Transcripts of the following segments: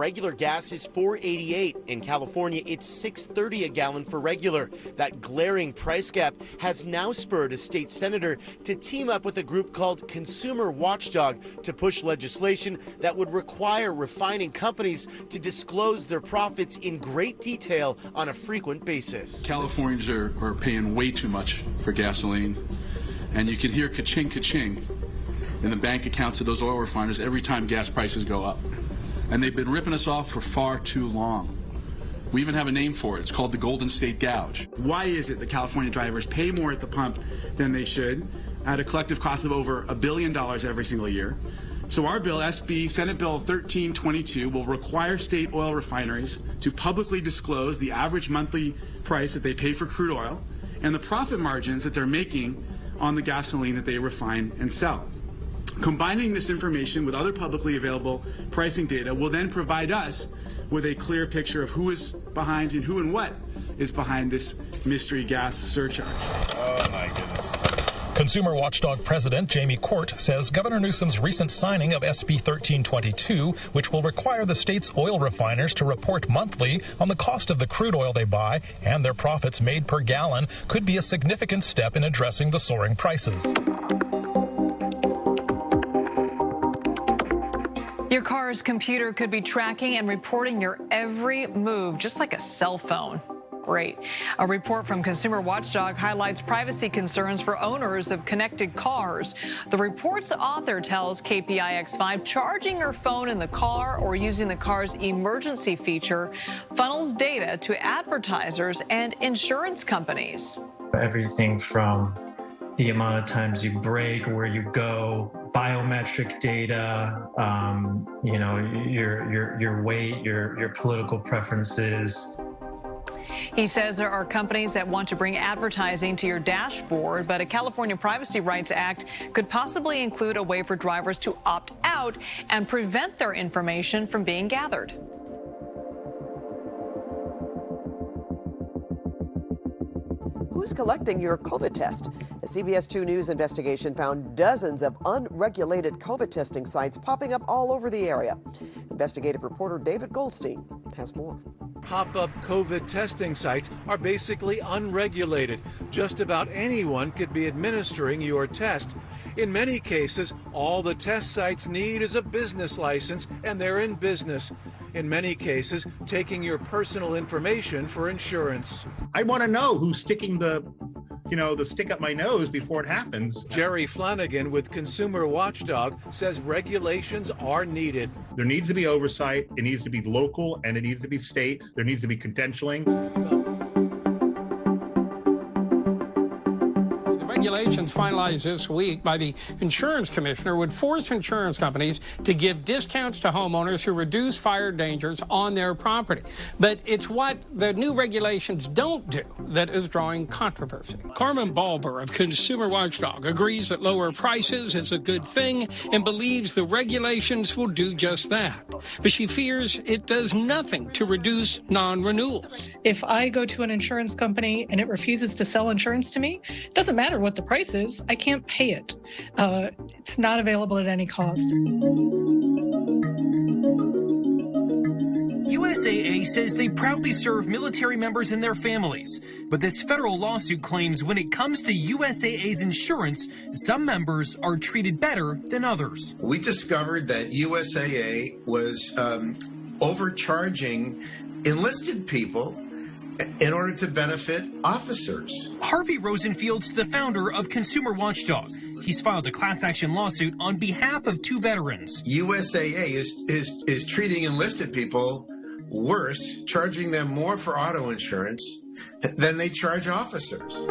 regular gas is $4.88. In California, it's $6.30 a gallon for regular. That glaring price gap has now spurred a state senator to team up with a group called Consumer Watchdog to push legislation that would require refining companies to disclose their profits in great detail on a frequent basis. Californians are paying way too much for gasoline, and you can hear ka-ching, ka-ching in the bank accounts of those oil refiners every time gas prices go up. And they've been ripping us off for far too long. We even have a name for it. It's called the Golden State Gouge. Why is it that California drivers pay more at the pump than they should, at a collective cost of over $1 billion every single year? So our bill, Senate Bill 1322, will require state oil refineries to publicly disclose the average monthly price that they pay for crude oil and the profit margins that they're making on the gasoline that they refine and sell. Combining this information with other publicly available pricing data will then provide us with a clear picture of who is behind and who and what is behind this mystery gas surcharge. Oh, my goodness. Consumer Watchdog President Jamie Court says Governor Newsom's recent signing of SB 1322, which will require the state's oil refiners to report monthly on the cost of the crude oil they buy and their profits made per gallon, could be a significant step in addressing the soaring prices. Your car's computer could be tracking and reporting your every move, just like a cell phone. Great. A report from Consumer Watchdog highlights privacy concerns for owners of connected cars. The report's author tells KPIX5 charging your phone in the car or using the car's emergency feature funnels data to advertisers and insurance companies. Everything from the amount of times you brake, where you go, biometric data, your weight, your political preferences. He says there are companies that want to bring advertising to your dashboard, but a California Privacy Rights Act could possibly include a way for drivers to opt out and prevent their information from being gathered. Who's collecting your COVID test? A CBS 2 News investigation found dozens of unregulated COVID testing sites popping up all over the area. Investigative reporter David Goldstein has more. Pop-up COVID testing sites are basically unregulated. Just about anyone could be administering your test. In many cases, all the test sites need is a business license, and they're in business. In many cases, taking your personal information for insurance. I want to know who's sticking the stick up my nose before it happens. Jerry Flanagan with Consumer Watchdog says regulations are needed. There needs to be oversight. It needs to be local and it needs to be state. There needs to be credentialing. Regulations finalized this week by the insurance commissioner would force insurance companies to give discounts to homeowners who reduce fire dangers on their property. But it's what the new regulations don't do that is drawing controversy. Carmen Balber of Consumer Watchdog agrees that lower prices is a good thing and believes the regulations will do just that. But she fears it does nothing to reduce non-renewals. If I go to an insurance company and it refuses to sell insurance to me, it doesn't matter what the price is, I can't pay it. It's not available at any cost. USAA says they proudly serve military members and their families. But this federal lawsuit claims when it comes to USAA's insurance, some members are treated better than others. We discovered that USAA was overcharging enlisted people in order to benefit officers. Harvey Rosenfield's the founder of Consumer Watchdog. He's filed a class action lawsuit on behalf of two veterans. USAA is treating enlisted people worse, charging them more for auto insurance than they charge officers.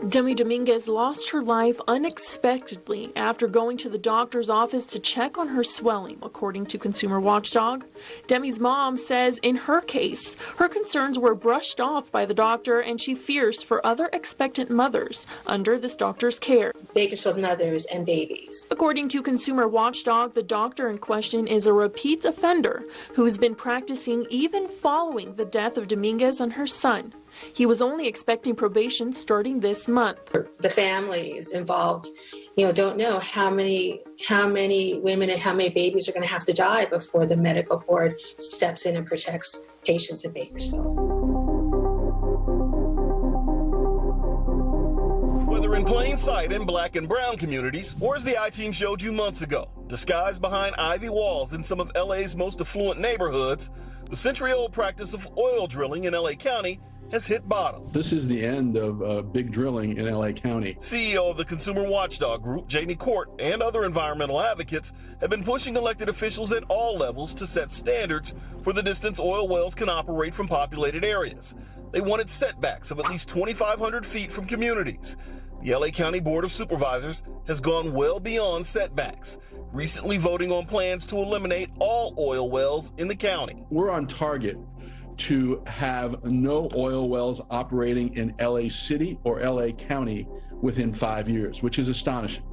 Demi Dominguez lost her life unexpectedly after going to the doctor's office to check on her swelling, according to Consumer Watchdog. Demi's mom says in her case, her concerns were brushed off by the doctor and she fears for other expectant mothers under this doctor's care. Bakersfield mothers and babies. According to Consumer Watchdog, the doctor in question is a repeat offender who's been practicing even following the death of Dominguez and her son. He was only expecting probation starting this month. The families involved don't know how many women and how many babies are going to have to die before the medical board steps in and protects patients in Bakersfield. Whether in plain sight in black and brown communities, or as the I-Team showed you months ago, disguised behind ivy walls in some of LA's most affluent neighborhoods, the century-old practice of oil drilling in LA County has hit bottom. This is the end of big drilling in LA County. CEO of the Consumer Watchdog Group, Jamie Court, and other environmental advocates have been pushing elected officials at all levels to set standards for the distance oil wells can operate from populated areas. They wanted setbacks of at least 2,500 feet from communities. The LA County Board of Supervisors has gone well beyond setbacks, recently voting on plans to eliminate all oil wells in the county. We're on target to have no oil wells operating in LA City or LA County within 5 years, which is astonishing.